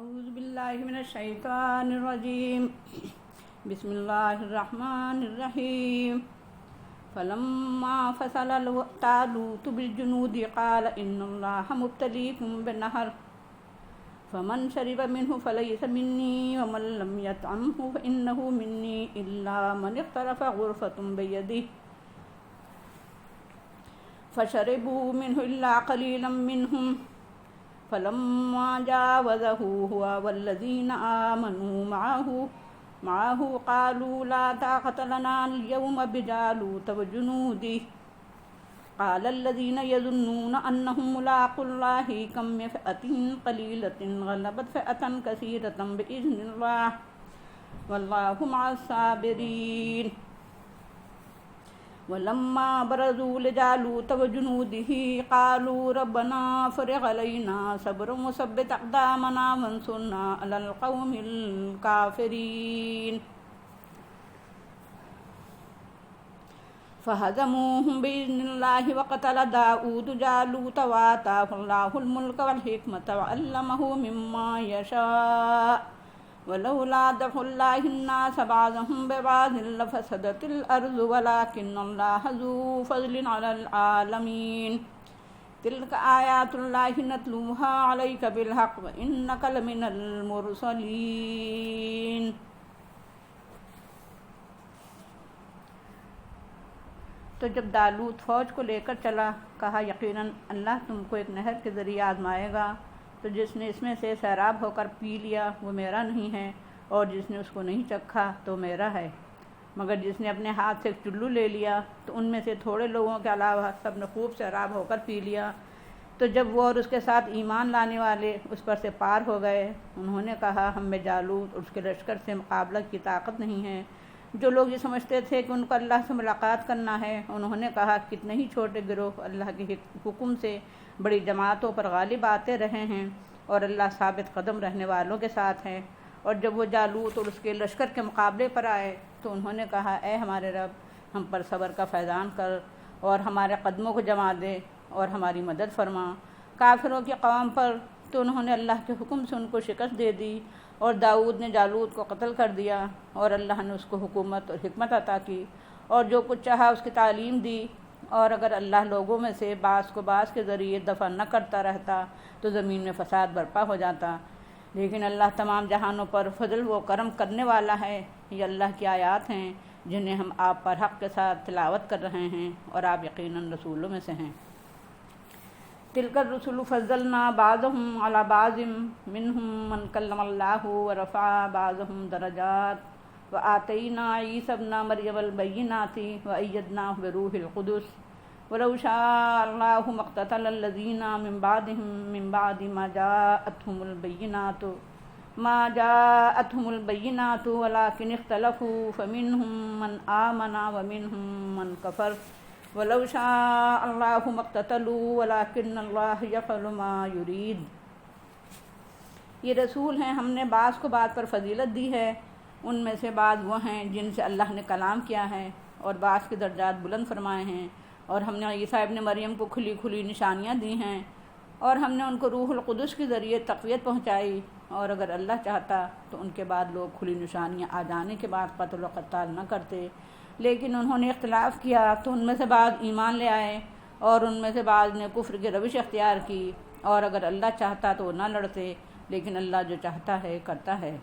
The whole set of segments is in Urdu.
اعوذ باللہ من الشیطان الرجیم بسم اللہ الرحمن الرحیم فلما فصل طالوت بالجنود قال ان اللہ مبتلیکم بنہر فمن شرب منه فلیس منی ومن لم یطعمه فانه منی الا من اغترف غرفة بیدہ فشربوا منه الا قلیلا منهم فلما جاوزه هو والذين آمنوا معه قالوا لا طاقة لنا اليوم بجالوت وجنوده قال الذين يظنون أنهم ملاقو الله كم من فئة قليلة غلبت فئة كثيرة بإذن الله والله مع الصابرين ولما برزوا لجالوت وجنوده قالوا ربنا افرغ علينا صبرا وثبت اقدامنا وانصرنا على القوم الكافرين فهزموهم بإذن الله وقتل داود جالوت وآتاه الله الملك والحكمة وعلمه مما يشاء ولولا دفع الله الناس بعضهم ببعض لفسدت الأرض ولكن الله ذو فضل على العالمين تلك آيات الله نتلوها عليك بالحق وإنك لمن المرسلين. تو جب دالوت فوج کو لے کر چلا کہا یقیناً اللہ تم کو ایک نہر کے ذریعے آزمائے گا، تو جس نے اس میں سے سیراب ہو کر پی لیا وہ میرا نہیں ہے، اور جس نے اس کو نہیں چکھا تو میرا ہے، مگر جس نے اپنے ہاتھ سے ایک چلو لے لیا تو ان میں سے تھوڑے لوگوں کے علاوہ سب نے خوب سیراب ہو کر پی لیا. تو جب وہ اور اس کے ساتھ ایمان لانے والے اس پر سے پار ہو گئے، انہوں نے کہا ہم میں جالوت اور اس کے لشکر سے مقابلہ کی طاقت نہیں ہے. جو لوگ یہ سمجھتے تھے کہ ان کو اللہ سے ملاقات کرنا ہے، انہوں نے کہا کتنے ہی چھوٹے گروہ اللہ کے حکم سے بڑی جماعتوں پر غالب آتے رہے ہیں، اور اللہ ثابت قدم رہنے والوں کے ساتھ ہے. اور جب وہ جالوت اور اس کے لشکر کے مقابلے پر آئے تو انہوں نے کہا اے ہمارے رب، ہم پر صبر کا فیضان کر اور ہمارے قدموں کو جما دے اور ہماری مدد فرما. کافروں کی قوم پر تو انہوں نے اللہ کے حکم سے ان کو شکست دے دی، اور داؤد نے جالوت کو قتل کر دیا، اور اللہ نے اس کو حکومت اور حکمت عطا کی اور جو کچھ چاہا اس کی تعلیم دی. اور اگر اللہ لوگوں میں سے بعض کو بعض کے ذریعے دفع نہ کرتا رہتا تو زمین میں فساد برپا ہو جاتا. لیکن اللہ تمام جہانوں پر فضل و کرم کرنے والا ہے. یہ اللہ کی آیات ہیں جنہیں ہم آپ پر حق کے ساتھ تلاوت کر رہے ہیں، اور آپ یقیناً رسولوں میں سے ہیں. تلک الرسل فضلنا بعضهم على بعض منهم من کلم اللہ ورفع بعضهم درجات وآتینا عیسی ابن مریم البینات وأیدناه بروح القدس ولو شاء اللہ ما اقتتل الذین من بعد ما جاءتهم البینات ولكن اختلفوا فمنهم من آمن ومنهم من کفر ولو شاء اللہ ما اقتتلوا ولكن اللہ یفعل ما یرید. یہ رسول ہیں، ہم نے بعض کو بعض پر فضیلت دی ہے. ان میں سے بعض وہ ہیں جن سے اللہ نے کلام کیا ہے، اور بعض کے درجات بلند فرمائے ہیں. اور ہم نے عیسیٰ ابن مریم کو کھلی کھلی نشانیاں دی ہیں، اور ہم نے ان کو روح القدس کے ذریعے تقویت پہنچائی. اور اگر اللہ چاہتا تو ان کے بعد لوگ کھلی نشانیاں آ جانے کے بعد قتل و قتال نہ کرتے، لیکن انہوں نے اختلاف کیا تو ان میں سے بعض ایمان لے آئے اور ان میں سے بعض نے کفر کی روش اختیار کی. اور اگر اللہ چاہتا تو وہ نہ لڑتے، لیکن اللہ جو چاہتا ہے کرتا ہے.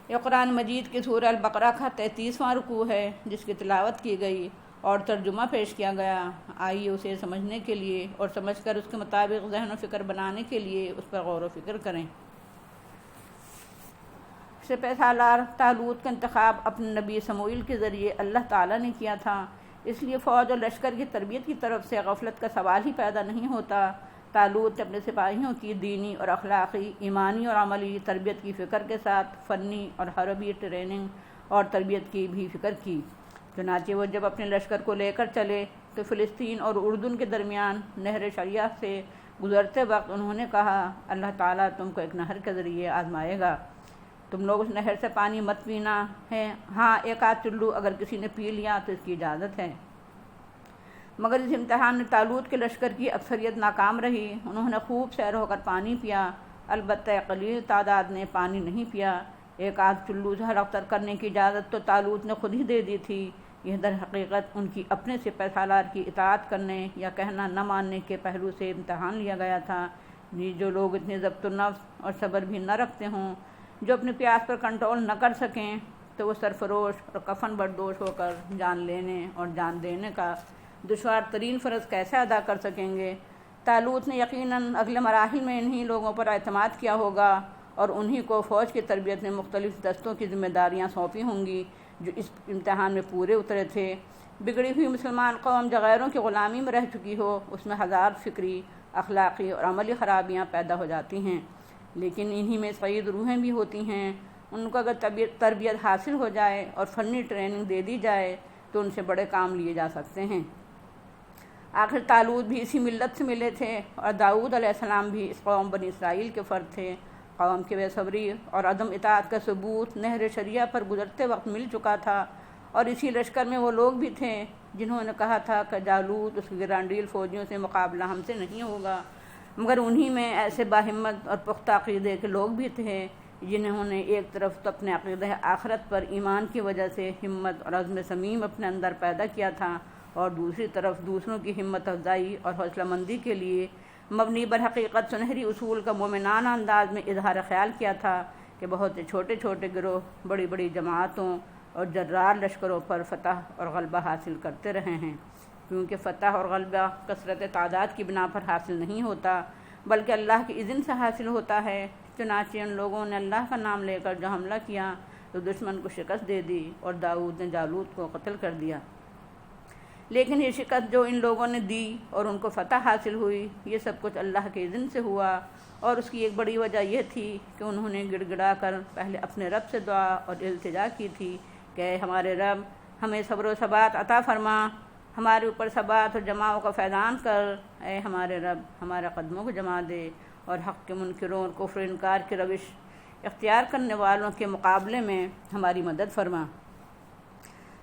یہ قرآن مجید کی سورہ البقرہ کا 33واں رکوع ہے جس کی تلاوت کی گئی اور ترجمہ پیش کیا گیا. آئیے اسے سمجھنے کے لیے اور سمجھ کر اس کے مطابق ذہن و فکر بنانے کے لیے اس پر غور و فکر کریں. سپہ سالار طالوت کا انتخاب اپنے نبی سموئیل کے ذریعے اللہ تعالیٰ نے کیا تھا، اس لیے فوج اور لشکر کی تربیت کی طرف سے غفلت کا سوال ہی پیدا نہیں ہوتا. طالوت اپنے سپاہیوں کی دینی اور اخلاقی، ایمانی اور عملی تربیت کی فکر کے ساتھ فنی اور حربی ٹریننگ اور تربیت کی بھی فکر کی. چنانچہ وہ جب اپنے لشکر کو لے کر چلے تو فلسطین اور اردن کے درمیان نہر شریعہ سے گزرتے وقت انہوں نے کہا اللہ تعالیٰ تم کو ایک نہر کے ذریعے آزمائے گا، تم لوگ اس نہر سے پانی مت پینا ہے. ہاں ایک آدھ چلو اگر کسی نے پی لیا تو اس کی اجازت ہے. مگر اس امتحان میں طالوت کے لشکر کی اکثریت ناکام رہی. انہوں نے خوب سیر ہو کر پانی پیا البتہ قلیل تعداد نے پانی نہیں پیا۔ ایک آدھ چلو سے افطر کرنے کی اجازت تو طالوت نے خود ہی دے دی تھی۔ یہ در حقیقت ان کی اپنے سپہ سالار کی اطاعت کرنے یا کہنا نہ ماننے کے پہلو سے امتحان لیا گیا تھا۔ جو لوگ اتنے ضبط النفس اور صبر بھی نہ رکھتے ہوں، جو اپنی پیاس پر کنٹرول نہ کر سکیں، تو وہ سرفروش اور کفن بردوش ہو کر جان لینے اور جان دینے کا دشوار ترین فرض کیسے ادا کر سکیں گے؟ طالوت نے یقیناً اگلے مراحل میں انہی لوگوں پر اعتماد کیا ہوگا اور انہی کو فوج کی تربیت میں مختلف دستوں کی ذمہ داریاں سونپی ہوں گی جو اس امتحان میں پورے اترے تھے۔ بگڑی ہوئی مسلمان قوم جو غیروں کی غلامی میں رہ چکی ہو، اس میں ہزار فکری، اخلاقی اور عملی خرابیاں پیدا ہو جاتی ہیں، لیکن انہی میں سعید روحیں بھی ہوتی ہیں۔ ان کو اگر تربیت حاصل ہو جائے اور فنی ٹریننگ دے دی جائے تو ان سے بڑے کام لیے جا سکتے ہیں۔ آخر طالوت بھی اسی ملت سے ملے تھے اور داؤد علیہ السلام بھی اس قوم بنی اسرائیل کے فرد تھے۔ قوم کی بے صبری اور عدم اطاعت کا ثبوت نہر شریعہ پر گزرتے وقت مل چکا تھا، اور اسی لشکر میں وہ لوگ بھی تھے جنہوں نے کہا تھا کہ جالوت اس گرانڈیل فوجیوں سے مقابلہ ہم سے نہیں ہوگا، مگر انہی میں ایسے باہمت اور پختہ عقیدے کے لوگ بھی تھے جنہوں نے ایک طرف تو اپنے عقیدہ آخرت پر ایمان کی وجہ سے ہمت اور عزم صمیم اپنے اندر پیدا کیا تھا، اور دوسری طرف دوسروں کی ہمت افزائی اور حوصلہ مندی کے لیے مبنی بر حقیقت سنہری اصول کا مومنانہ انداز میں اظہار خیال کیا تھا کہ بہت سے چھوٹے چھوٹے گروہ بڑی بڑی جماعتوں اور جرار لشکروں پر فتح اور غلبہ حاصل کرتے رہے ہیں، کیونکہ فتح اور غلبہ کثرت تعداد کی بنا پر حاصل نہیں ہوتا بلکہ اللہ کے اذن سے حاصل ہوتا ہے۔ چنانچہ ان لوگوں نے اللہ کا نام لے کر جو حملہ کیا تو دشمن کو شکست دے دی اور داؤد نے جالوت کو قتل کر دیا۔ لیکن یہ شکست جو ان لوگوں نے دی اور ان کو فتح حاصل ہوئی، یہ سب کچھ اللہ کے اذن سے ہوا، اور اس کی ایک بڑی وجہ یہ تھی کہ انہوں نے گڑ گڑا کر پہلے اپنے رب سے دعا اور التجا کی تھی کہ اے ہمارے رب، ہمیں صبر و ثبات عطا فرما، ہمارے اوپر ثبات اور جماعوں کا فیضان کر، اے ہمارے رب ہمارے قدموں کو جما دے اور حق کے منکروں اور کفر انکار کی روش اختیار کرنے والوں کے مقابلے میں ہماری مدد فرما۔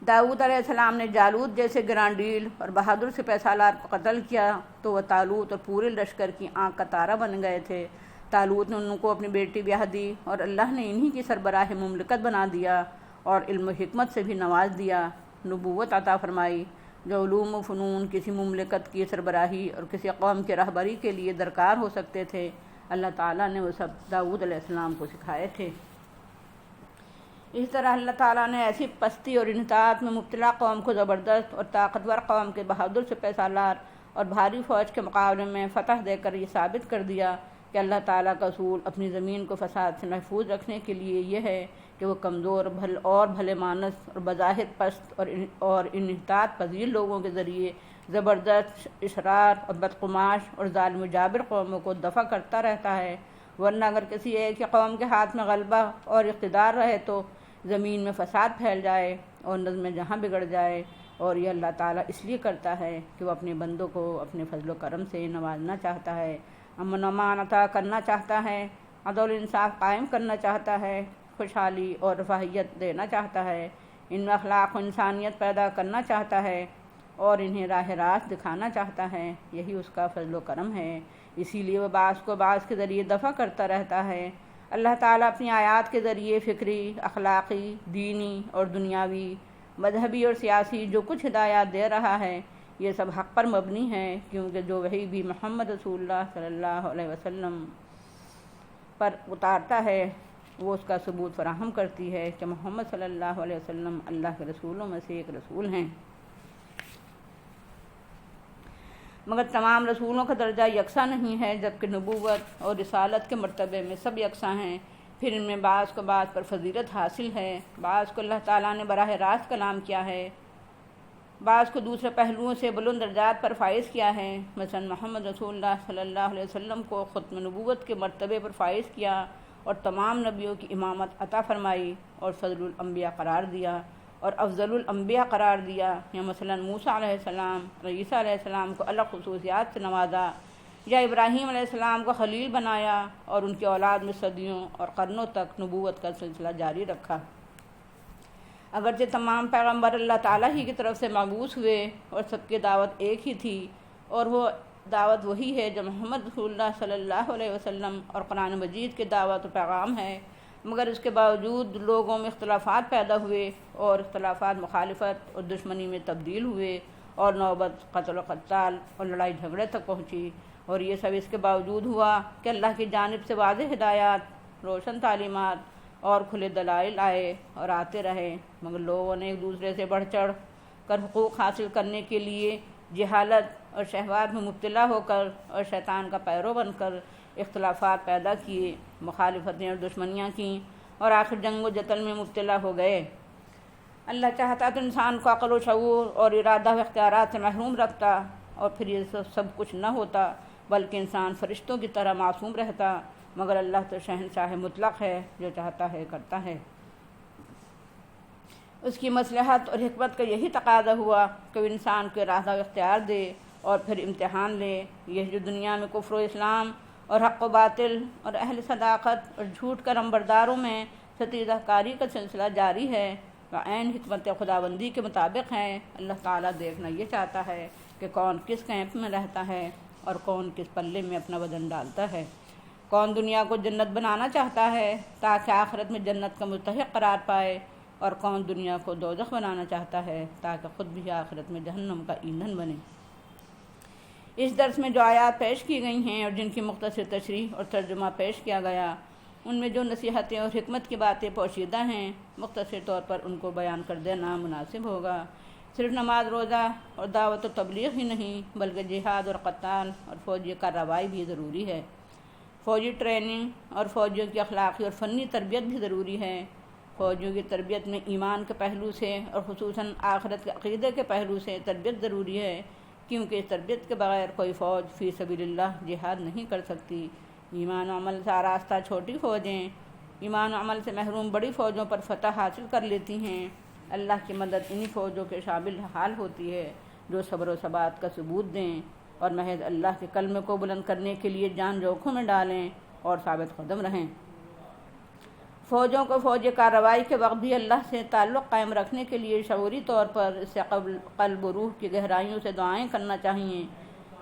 داؤد علیہ السلام نے جالوت جیسے گرانڈیل اور بہادر سپہ سالار کو قتل کیا تو وہ طالوت اور پورے لشکر کی آنکھ کا تارہ بن گئے تھے۔ طالوت نے ان کو اپنی بیٹی بیاہ دی اور اللہ نے انہی کی سربراہ مملکت بنا دیا اور علم و حکمت سے بھی نواز دیا، نبوت عطا فرمائی۔ جو علوم و فنون کسی مملکت کی سربراہی اور کسی قوم کی رہبری کے لیے درکار ہو سکتے تھے، اللہ تعالیٰ نے وہ سب داؤد علیہ السلام کو سکھائے تھے۔ اس طرح اللہ تعالیٰ نے ایسی پستی اور انحطاط میں مبتلا قوم کو زبردست اور طاقتور قوم کے بہادر سپہ سالار اور بھاری فوج کے مقابلے میں فتح دے کر یہ ثابت کر دیا کہ اللہ تعالیٰ کا اصول اپنی زمین کو فساد سے محفوظ رکھنے کے لیے یہ ہے کہ وہ کمزور اور بھلے مانس اور بظاہر پست اور انحطاط پذیر لوگوں کے ذریعے زبردست اشرار اور بدقماش اور ظالم و جابر قوموں کو دفع کرتا رہتا ہے، ورنہ اگر کسی ایک قوم کے ہاتھ میں غلبہ اور اقتدار رہے تو زمین میں فساد پھیل جائے اور نظم جہاں بگڑ جائے، اور یہ اللہ تعالیٰ اس لیے کرتا ہے کہ وہ اپنے بندوں کو اپنے فضل و کرم سے نوازنا چاہتا ہے، امن و امان عطا کرنا چاہتا ہے، عدل و انصاف قائم کرنا چاہتا ہے، خوشحالی اور رفاہیت دینا چاہتا ہے، ان میں اخلاق و انسانیت پیدا کرنا چاہتا ہے اور انہیں راہ راست دکھانا چاہتا ہے۔ یہی اس کا فضل و کرم ہے، اسی لیے وہ بعض کو بعض کے ذریعے دفع کرتا رہتا ہے۔ اللہ تعالیٰ اپنی آیات کے ذریعے فکری، اخلاقی، دینی اور دنیاوی، مذہبی اور سیاسی جو کچھ ہدایات دے رہا ہے، یہ سب حق پر مبنی ہے، کیونکہ جو وحی بھی محمد رسول اللہ صلی اللہ علیہ وسلم پر اتارتا ہے وہ اس کا ثبوت فراہم کرتی ہے کہ محمد صلی اللہ علیہ وسلم اللہ کے رسولوں میں سے ایک رسول ہیں۔ مگر تمام رسولوں کا درجہ یکساں نہیں ہے، جبکہ نبوت اور رسالت کے مرتبے میں سب یکساں ہیں۔ پھر ان میں بعض کو بعض پر فضیلت حاصل ہے، بعض کو اللہ تعالیٰ نے براہ راست کلام کیا ہے، بعض کو دوسرے پہلوؤں سے بلند درجات پر فائز کیا ہے۔ مثلا محمد رسول اللہ صلی اللہ علیہ وسلم کو ختم نبوت کے مرتبے پر فائز کیا اور تمام نبیوں کی امامت عطا فرمائی اور فضل الانبیاء قرار دیا اور افضل الانبیاء قرار دیا، یا مثلا موسیٰ علیہ السلام اور عیسیٰ علیہ السلام کو الگ خصوصیات سے نوازا، یا ابراہیم علیہ السلام کو خلیل بنایا اور ان کی اولاد میں صدیوں اور قرنوں تک نبوت کا سلسلہ جاری رکھا۔ اگرچہ تمام پیغمبر اللہ تعالیٰ ہی کی طرف سے مبعوث ہوئے اور سب کی دعوت ایک ہی تھی اور وہ دعوت وہی ہے جو محمد رسول اللہ صلی اللہ علیہ وسلم اور قرآن مجید کے دعوت و پیغام ہے، مگر اس کے باوجود لوگوں میں اختلافات پیدا ہوئے اور اختلافات مخالفت اور دشمنی میں تبدیل ہوئے اور نوبت قتل و قتال اور لڑائی جھگڑے تک پہنچی، اور یہ سب اس کے باوجود ہوا کہ اللہ کی جانب سے واضح ہدایات، روشن تعلیمات اور کھلے دلائل آئے اور آتے رہے، مگر لوگوں نے ایک دوسرے سے بڑھ چڑھ کر حقوق حاصل کرنے کے لیے جہالت اور شہوات میں مبتلا ہو کر اور شیطان کا پیرو بن کر اختلافات پیدا کیے، مخالفتیں اور دشمنیاں کیں، اور آخر جنگ و جدل میں مبتلا ہو گئے۔ اللہ چاہتا تو انسان کو عقل و شعور اور ارادہ و اختیارات سے محروم رکھتا، اور پھر یہ سب کچھ نہ ہوتا، بلکہ انسان فرشتوں کی طرح معصوم رہتا، مگر اللہ تو شہنشاہ مطلق ہے، جو چاہتا ہے کرتا ہے۔ اس کی مصلحت اور حکمت کا یہی تقاضا ہوا کہ وہ انسان کو ارادہ و اختیار دے اور پھر امتحان لے۔ یہ جو دنیا میں کفر و اسلام اور حق و باطل اور اہل صداقت اور جھوٹ کا نمبرداروں میں ستیزہ کاری کا سلسلہ جاری ہے، وہ عین حکمت خداوندی کے مطابق ہے۔ اللہ تعالیٰ دیکھنا یہ چاہتا ہے کہ کون کس کیمپ میں رہتا ہے اور کون کس پلے میں اپنا وزن ڈالتا ہے، کون دنیا کو جنت بنانا چاہتا ہے تاکہ آخرت میں جنت کا مستحق قرار پائے، اور کون دنیا کو دوزخ بنانا چاہتا ہے تاکہ خود بھی آخرت میں جہنم کا ایندھن بنے۔ اس درس میں جو آیات پیش کی گئی ہیں اور جن کی مختصر تشریح اور ترجمہ پیش کیا گیا، ان میں جو نصیحتیں اور حکمت کی باتیں پوشیدہ ہیں، مختصر طور پر ان کو بیان کر دینا مناسب ہوگا۔ صرف نماز روزہ اور دعوت و تبلیغ ہی نہیں، بلکہ جہاد اور قتال اور فوجی کارروائی بھی ضروری ہے۔ فوجی ٹریننگ اور فوجیوں کی اخلاقی اور فنی تربیت بھی ضروری ہے۔ فوجیوں کی تربیت میں ایمان کے پہلو سے اور خصوصاً آخرت کے عقیدے کے پہلو سے تربیت ضروری ہے، کیونکہ اس تربیت کے بغیر کوئی فوج فی سبیل اللہ جہاد نہیں کر سکتی۔ ایمان و عمل سے آراستہ چھوٹی فوجیں ایمان و عمل سے محروم بڑی فوجوں پر فتح حاصل کر لیتی ہیں۔ اللہ کی مدد انہی فوجوں کے شامل حال ہوتی ہے جو صبر و ثبات کا ثبوت دیں اور محض اللہ کے کلمے کو بلند کرنے کے لیے جان جوکھوں میں ڈالیں اور ثابت قدم رہیں۔ فوجوں کو فوجی کارروائی کے وقت بھی اللہ سے تعلق قائم رکھنے کے لیے شعوری طور پر اس سے قلب و روح کی گہرائیوں سے دعائیں کرنا چاہیے۔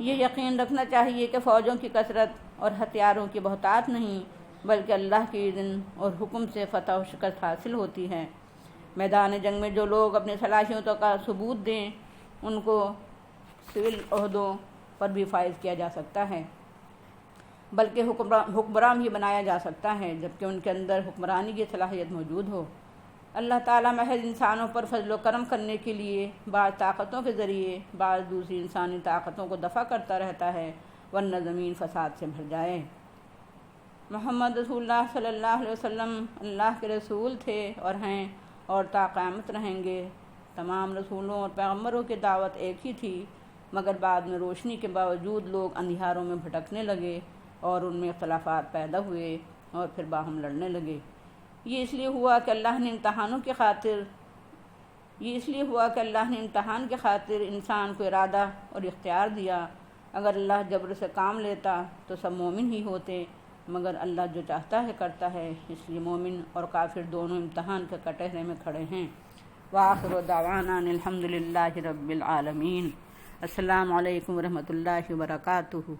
یہ یقین رکھنا چاہیے کہ فوجوں کی کثرت اور ہتھیاروں کی بہتات نہیں، بلکہ اللہ کے اذن اور حکم سے فتح و شکست حاصل ہوتی ہے۔ میدان جنگ میں جو لوگ اپنی صلاحیتوں کا ثبوت دیں، ان کو سول عہدوں پر بھی فائز کیا جا سکتا ہے، بلکہ حکمران بھی بنایا جا سکتا ہے، جبکہ ان کے اندر حکمرانی کی صلاحیت موجود ہو۔ اللہ تعالیٰ محض انسانوں پر فضل و کرم کرنے کے لیے بعض طاقتوں کے ذریعے بعض دوسری انسانی طاقتوں کو دفع کرتا رہتا ہے، ورنہ زمین فساد سے بھر جائے۔ محمد رسول اللہ صلی اللہ علیہ وسلم اللہ کے رسول تھے اور ہیں اور تا قیامت رہیں گے۔ تمام رسولوں اور پیغمبروں کی دعوت ایک ہی تھی، مگر بعد میں روشنی کے باوجود لوگ اندھیاروں میں بھٹکنے لگے اور ان میں اختلافات پیدا ہوئے اور پھر باہم لڑنے لگے۔ یہ اس لیے ہوا کہ اللہ نے امتحان کی خاطر انسان کو ارادہ اور اختیار دیا۔ اگر اللہ جبر سے کام لیتا تو سب مومن ہی ہوتے، مگر اللہ جو چاہتا ہے کرتا ہے، اس لیے مومن اور کافر دونوں امتحان کے کٹہرے میں کھڑے ہیں۔ وآخر دعوانا الحمد للہ رب العالمین۔ السلام علیکم ورحمۃ اللہ وبرکاتہ۔